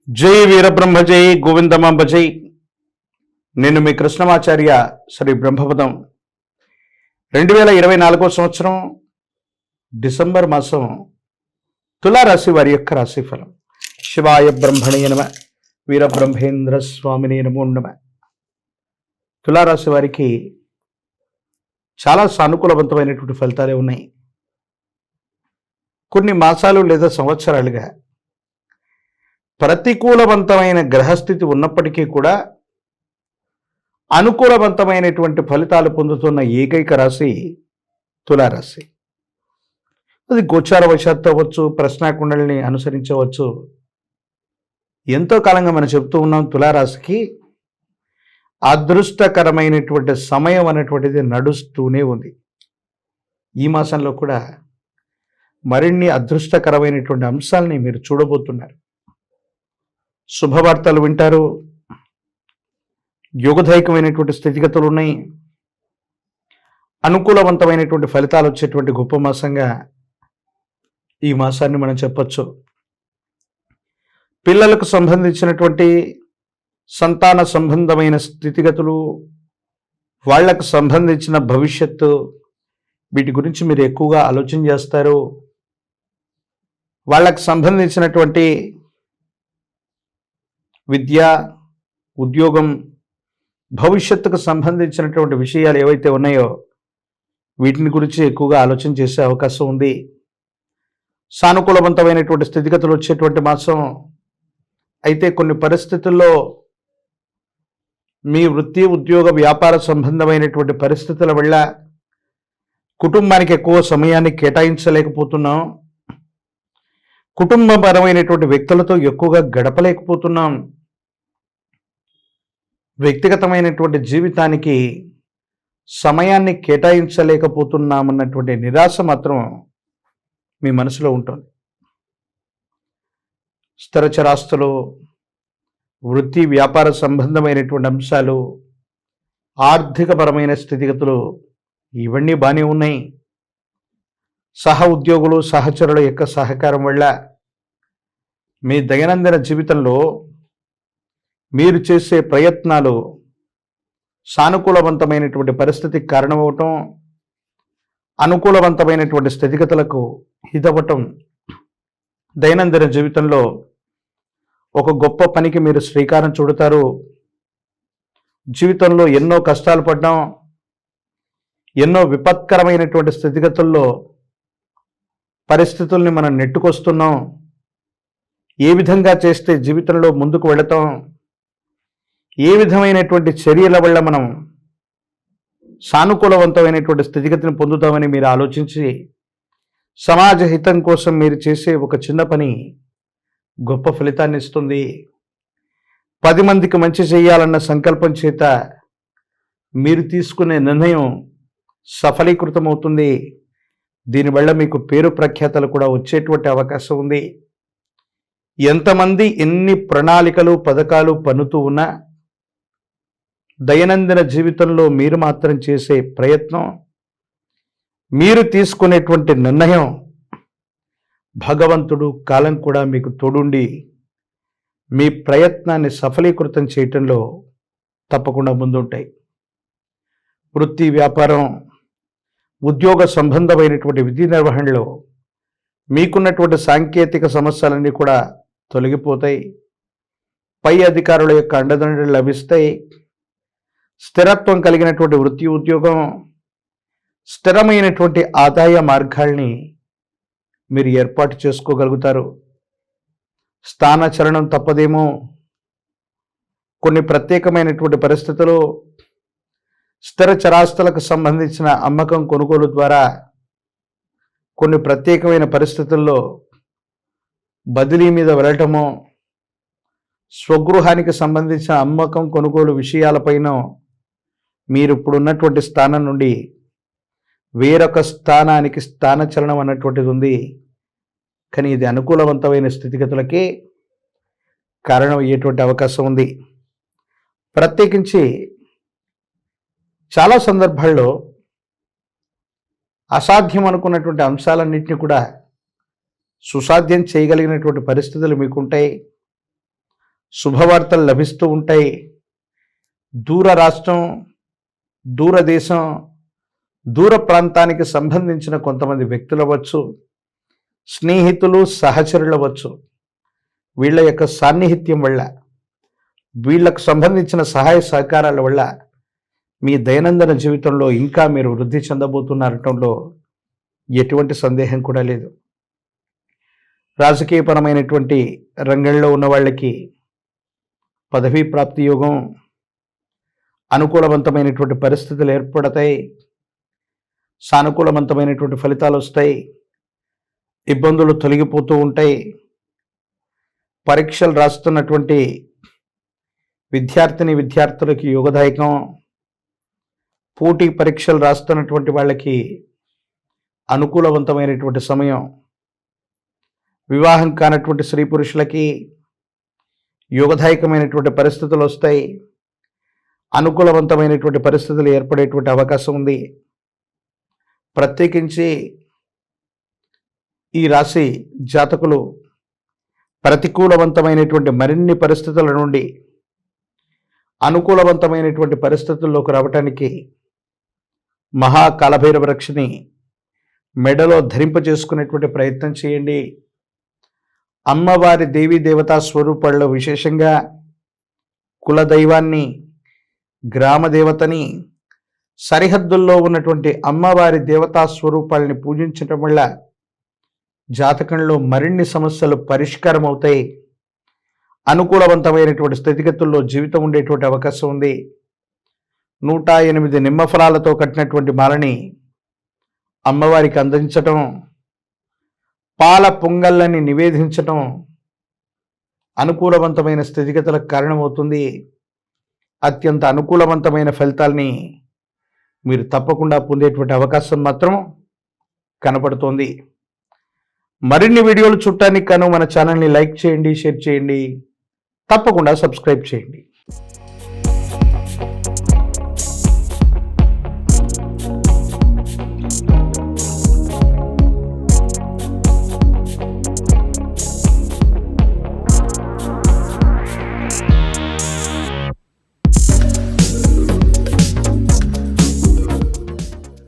జై వీరబ్రహ్మ జై గోవిందమాంబ జై. నేను మీ కృష్ణమాచార్య శ్రీ బ్రహ్మపదం. 2024 సంవత్సరం డిసెంబర్ మాసం తులారాశి వారి యొక్క రాశిఫలం. శివాయ బ్రహ్మణే నమ, వీరబ్రహ్మేంద్ర స్వామినే నమో నమ. తులారాశి వారికి చాలా సానుకూలవంతమైనటువంటి ఫలితాలే ఉన్నాయి. కొన్ని మాసాలు లేదా సంవత్సరాలుగా ప్రతికూలవంతమైన గ్రహస్థితి ఉన్నప్పటికీ కూడా అనుకూలవంతమైనటువంటి ఫలితాలు పొందుతున్న ఏకైక రాశి తులారాశి. అది గోచార వశాత్తు అవ్వచ్చు, ప్రశ్నాకుండలిని అనుసరించవచ్చు. ఎంతో కాలంగా మనం చెప్తూ ఉన్నాం, తులారాశికి అదృష్టకరమైనటువంటి సమయం అనేటువంటిది నడుస్తూనే ఉంది. ఈ మాసంలో కూడా మరిన్ని అదృష్టకరమైనటువంటి అంశాలని మీరు చూడబోతున్నారు. శుభవార్తలు వింటారు. యోగదాయకమైనటువంటి స్థితిగతులు ఉన్నాయి. అనుకూలవంతమైనటువంటి ఫలితాలు వచ్చేటువంటి గొప్ప మాసంగా ఈ మాసాన్ని మనం చెప్పొచ్చు. పిల్లలకు సంబంధించినటువంటి సంతాన సంబంధమైన స్థితిగతులు, వాళ్లకు సంబంధించిన భవిష్యత్తు, వీటి గురించి మీరు ఎక్కువగా ఆలోచన చేస్తారు. వాళ్ళకు సంబంధించినటువంటి విద్య, ఉద్యోగం, భవిష్యత్తుకు సంబంధించినటువంటి విషయాలు ఏవైతే ఉన్నాయో వీటిని గురించి ఎక్కువగా ఆలోచన చేసే అవకాశం ఉంది. సానుకూలవంతమైనటువంటి స్థితిగతులు వచ్చేటువంటి మాసం. అయితే కొన్ని పరిస్థితుల్లో మీ వృత్తి, ఉద్యోగ, వ్యాపార సంబంధమైనటువంటి పరిస్థితుల వల్ల కుటుంబానికి ఎక్కువ సమయాన్ని కేటాయించలేకపోతున్నాం. కుటుంబపరమైనటువంటి వ్యక్తులతో ఎక్కువగా గడపలేకపోతున్నాం. వ్యక్తిగతమైనటువంటి జీవితానికి సమయాన్ని కేటాయించలేకపోతున్నామన్నటువంటి నిరాశ మాత్రం మీ మనసులో ఉంటుంది. స్థిరచరాస్తులు, వృత్తి, వ్యాపార సంబంధమైనటువంటి అంశాలు, ఆర్థికపరమైన స్థితిగతులు ఇవన్నీ బాగానే ఉన్నాయి. సహ ఉద్యోగులు, సహచరుల యొక్క సహకారం వల్ల మీ దైనందిన జీవితంలో మీరు చేసే ప్రయత్నాలు సానుకూలవంతమైనటువంటి పరిస్థితికి కారణమవటం, అనుకూలవంతమైనటువంటి స్థితిగతులకు హితవటం, దైనందిన జీవితంలో ఒక గొప్ప పనికి మీరు శ్రీకారం చుడతారు. జీవితంలో ఎన్నో కష్టాలు పడ్డాం, ఎన్నో విపత్కరమైనటువంటి స్థితిగతుల్లో పరిస్థితుల్ని మనం నెట్టుకొస్తున్నాం. ఏ విధంగా చేస్తే జీవితంలో ముందుకు వెళతాం, ఏ విధమైనటువంటి చర్యల వల్ల మనం సానుకూలవంతమైనటువంటి స్థితిగతిని పొందుతామని మీరు ఆలోచించి సమాజ హితం కోసం మీరు చేసే ఒక చిన్న పని గొప్ప ఫలితాన్ని ఇస్తుంది. 10 మందికి మంచి చేయాలన్న సంకల్పం చేత మీరు తీసుకునే నిర్ణయం సఫలీకృతమవుతుంది. దీనివల్ల మీకు పేరు ప్రఖ్యాతలు కూడా వచ్చేటువంటి అవకాశం ఉంది. ఎంతమంది ఎన్ని ప్రణాళికలు, పథకాలు పన్నుతూ ఉన్నా దైనందిన జీవితంలో మీరు మాత్రం చేసే ప్రయత్నం, మీరు తీసుకునేటువంటి నిర్ణయం, భగవంతుడు, కాలం కూడా మీకు తోడుండి మీ ప్రయత్నాన్ని సఫలీకృతం చేయటంలో తప్పకుండా ముందుంటాయి. వృత్తి, వ్యాపారం, ఉద్యోగ సంబంధమైనటువంటి విధి నిర్వహణలో మీకున్నటువంటి సాంకేతిక సమస్యలన్నీ కూడా తొలగిపోతాయి. పై అధికారుల యొక్క అండదండలు లభిస్తాయి. స్థిరత్వం కలిగినటువంటి వృత్తి, ఉద్యోగం, స్థిరమైనటువంటి ఆదాయ మార్గాల్ని మీరు ఏర్పాటు చేసుకోగలుగుతారు. స్థానచలనం తప్పదేమో. కొన్ని ప్రత్యేకమైనటువంటి పరిస్థితులు, స్థిర చరాస్తులకు సంబంధించిన అమ్మకం, కొనుగోలు ద్వారా కొన్ని ప్రత్యేకమైన పరిస్థితుల్లో బదిలీ మీద వెళ్ళటమో, స్వగృహానికి సంబంధించిన అమ్మకం, కొనుగోలు విషయాలపైన మీరు ఇప్పుడున్నటువంటి స్థానం నుండి వేరొక స్థానానికి స్థానచలనం అన్నటువంటిది ఉంది. కానీ ఇది అనుకూలవంతమైన స్థితిగతులకి కారణం అయ్యేటువంటి అవకాశం ఉంది. ప్రత్యేకించి చాలా సందర్భాల్లో అసాధ్యం అనుకున్నటువంటి అంశాలన్నింటినీ కూడా సుసాధ్యం చేయగలిగినటువంటి పరిస్థితులు మీకుంటాయి. శుభవార్తలు లభిస్తూ ఉంటాయి. దూర రాష్ట్రం, దూరదేశం, దూర ప్రాంతానికి సంబంధించిన కొంతమంది వ్యక్తులు అవ్వచ్చు, స్నేహితులు, సహచరులు అవ్వచ్చు. వీళ్ళ యొక్క సాన్నిహిత్యం వల్ల, వీళ్లకు సంబంధించిన సహాయ సహకారాల వల్ల మీ దైనందిన జీవితంలో ఇంకా మీరు వృద్ధి చెందబోతున్నారటంలో ఎటువంటి సందేహం కూడా లేదు. రాజకీయపరమైనటువంటి రంగంలో ఉన్న వాళ్ళకి పదవీ ప్రాప్తి యోగం, అనుకూలవంతమైనటువంటి పరిస్థితులు ఏర్పడతాయి, సానుకూలవంతమైనటువంటి ఫలితాలు వస్తాయి, ఇబ్బందులు తొలగిపోతూ ఉంటాయి. పరీక్షలు రాస్తున్నటువంటి విద్యార్థులకి యోగదాయకం, పోటీ పరీక్షలు రాస్తున్నటువంటి వాళ్ళకి అనుకూలవంతమైనటువంటి సమయం, వివాహం కానటువంటి స్త్రీ పురుషులకి యోగదాయకమైనటువంటి పరిస్థితులు వస్తాయి, అనుకూలవంతమైనటువంటి పరిస్థితులు ఏర్పడేటువంటి అవకాశం ఉంది. ప్రత్యేకించి ఈ రాశి జాతకులు ప్రతికూలవంతమైనటువంటి మరిన్ని పరిస్థితుల నుండి అనుకూలవంతమైనటువంటి పరిస్థితుల్లోకి రావటానికి మహాకాలభైరవ రక్షని మెడలో ధరింపజేసుకునేటువంటి ప్రయత్నం చేయండి. అమ్మవారి దేవీ దేవతా స్వరూపాల్లో విశేషంగా కులదైవాన్ని, గ్రామ దేవతని, సరిహద్దుల్లో ఉన్నటువంటి అమ్మవారి దేవతా స్వరూపాలని పూజించటం వల్ల జాతకంలో మరిన్ని సమస్యలు పరిష్కారం అవుతాయి. అనుకూలవంతమైనటువంటి స్థితిగతుల్లో జీవితం ఉండేటువంటి అవకాశం ఉంది. 108 నిమ్మ ఫలాలతో కట్టినటువంటి మాలని అమ్మవారికి అందించటం, పాల పొంగళ్ళని నివేదించటం అనుకూలవంతమైన స్థితిగతులకు కారణమవుతుంది. అత్యంత అనుకూలవంతమైన ఫలితాల్ని మీరు తప్పకుండా పొందేటువంటి అవకాశం మాత్రం కనపడుతోంది. మరిన్ని వీడియోలు చూడటానికి గాను మన ఛానల్ని లైక్ చేయండి, షేర్ చేయండి, తప్పకుండా సబ్స్క్రైబ్ చేయండి.